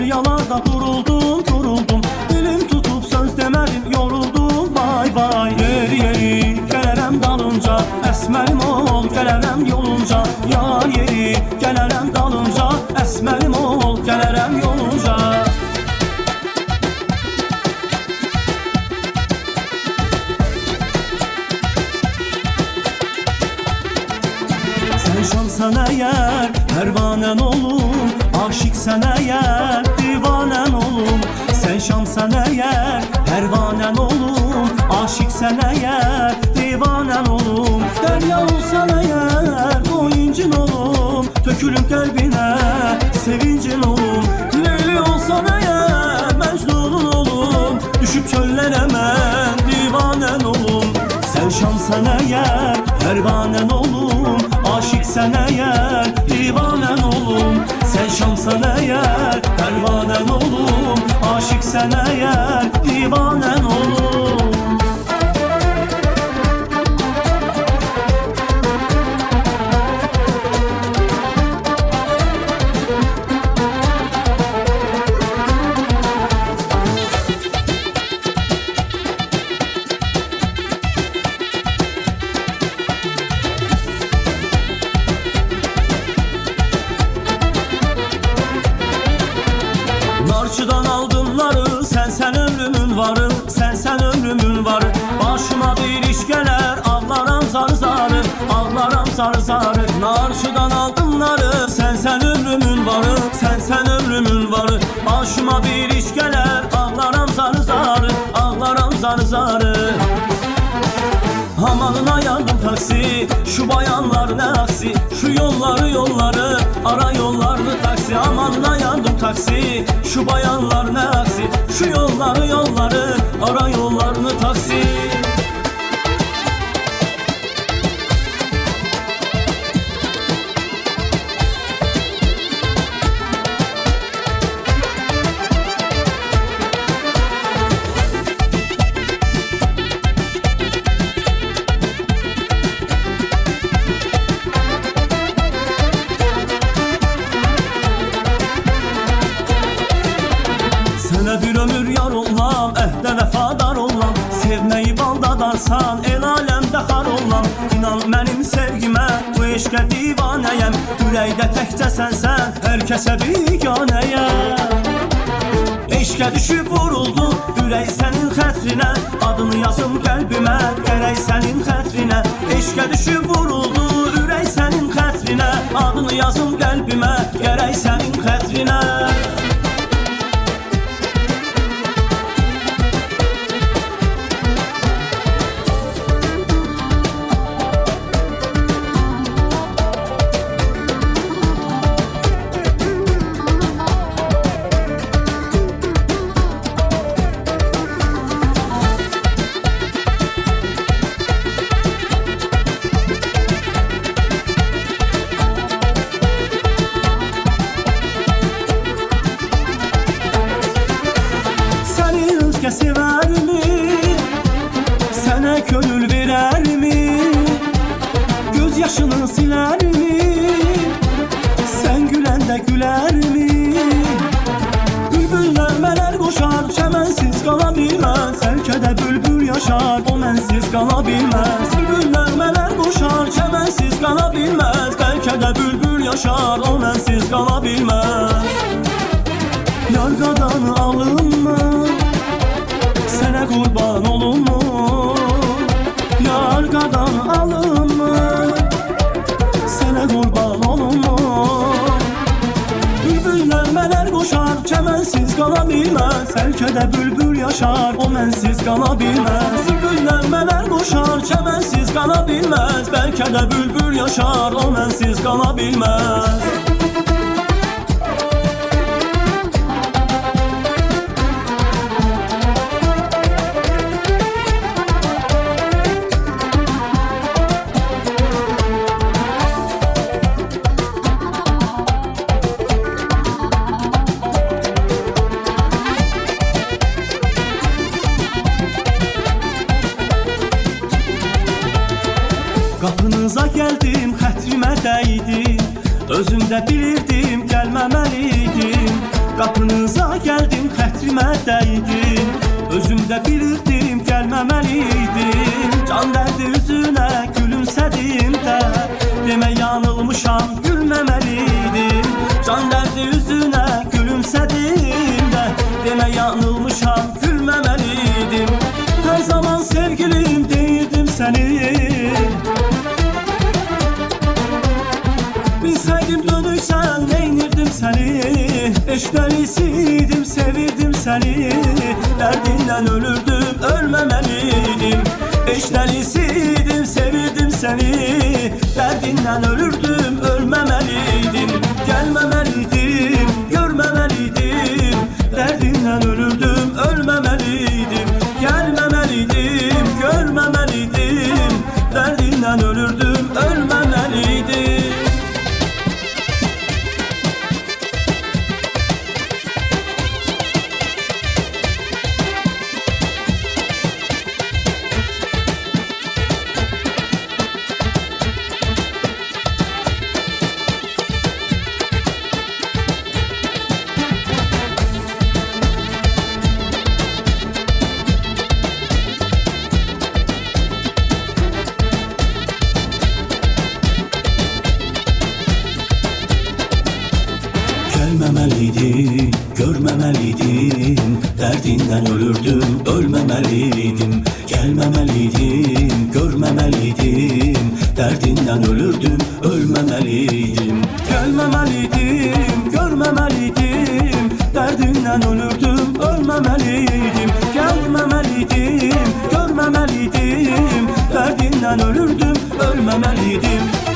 deryalarda duruldum, duruldum. Dilim tutup söz demedim, yoruldum, vay vay. Yeri yeri gələrəm dalınca, əsmərim ol, gələrəm yolunca. Yar yeri gələrəm dalınca, əsmərim ol, gələrəm yolunca. Sen şamsan eğer pervanen olum, aşıksan eğer divanen olum. Sen şamsan eğer pervanen olum, aşıksan eğer divanen olum. Derya olsan eğer boyincin olum, tökülüm kalbine sevincin olum. Leyli olsan eğer Mecnun'un olum, düşüp çöllere ben divanen olum. Sen şamsan eğer pervanen olum, aşıksan eğer divanen olum. Sen şamsan eğer pervanen olum, aşıksan eğer divanen olum. Narçıdan aldımları, sen ömrümün varı, sen ömrümün varı. Başıma bir iş geler, ağlaram zarı zarı, ağlaram zarı zarı. Narçıdan aldımları, sen ömrümün varı, sen ömrümün varı. Başıma bir iş geler, ağlaram zarı zarı, ağlaram zarı zarı. Amanına yandım taksi, şu bayanlar ne aksi. Şu yolları ara yollarını taksi. Amanına yandım taksi, şu bayanlar ne aksi. Şu yolları ara yollarını taksi. Sənə bir ömür yar olam, əhdə vəfadar olam. Sevməyi baldadarsan, el aləmdə xar olam. İnan mənim sevgimə, bu eşqə divanəyəm. Ürəkdə təkcə sənsən, hər kəsə biganəyəm. Eşqə düşüb vuruldu, ürək sənin xətrinə. Adını yazım qəlbimə, gərək sənin xətrinə. Eşqə düşüb vuruldu, ürək sənin xətrinə. Adını yazım qəlbimə, gərək sənin xətrinə. Sever mi? Sana gönül verer mi? Göz yaşını siler mi? Sen gülende güler mi? Bülbüller meler koşar, çemensiz kalabilmez. Selkede bülbül yaşar, o mensiz kalabilmez. Bülbüller meler koşar, çemensiz kalabilmez. Belki de bülbül yaşar, o mensiz kalabilmez. Yargadan alınma, sene kurban olun mu? Yargadan alınma, sene kurban olun mu? Bülbüller meler koşar, çemensiz kalabilmez. Selkede bülbül yaşar, o mensiz kalabilmez. Bülbüller meler koşar, çemensiz kalabilmez. Belki de bülbül yaşar, o mensiz kalabilmez. Kapınıza geldim, xətrimə dəydim. Özümdə bilirdim, gəlməməliydim. Qapınıza gəldim, xətrimə dəydin. Özümdə bilirdim, gəlməməliydim. Can dərdi üzünə gülümsədim də, demə yanılmışam, gülməməliydim. Can dərdi üzünə gülümsədim də, demə yanılmışam, gülməməliydim. Hər zaman sevgilim deyirdim səni. Bilsəydim dönürsən, neynirdim səni. Eşqləlisiydim, sevirdim səni. Dərdindən ölürdüm, ölməməliydim. Eşqləlisiydim, sevirdim səni. Dərdindən ölürdüm, ölməməliydim. Gəlməməliydim, görməməliydim. Dərdindən ölürdüm, ölməməliydim. Gəlməməliydim, görməməliydim. Dərdindən ölürdüm, ölməməliydim. Gelməməliydim, görməməliydim. Dərdindən ölürdüm, ölməməliydim. Gəlməməliydim, görməməliydim. Dərdindən ölürdüm, ölməməliydim. Gəlməməliydim, görməməliydim. Dərdindən ölürdüm, ölməməliydim. Gəlməməliydim, görməməliydim. Dərdindən ölürdüm, ölməməliydim.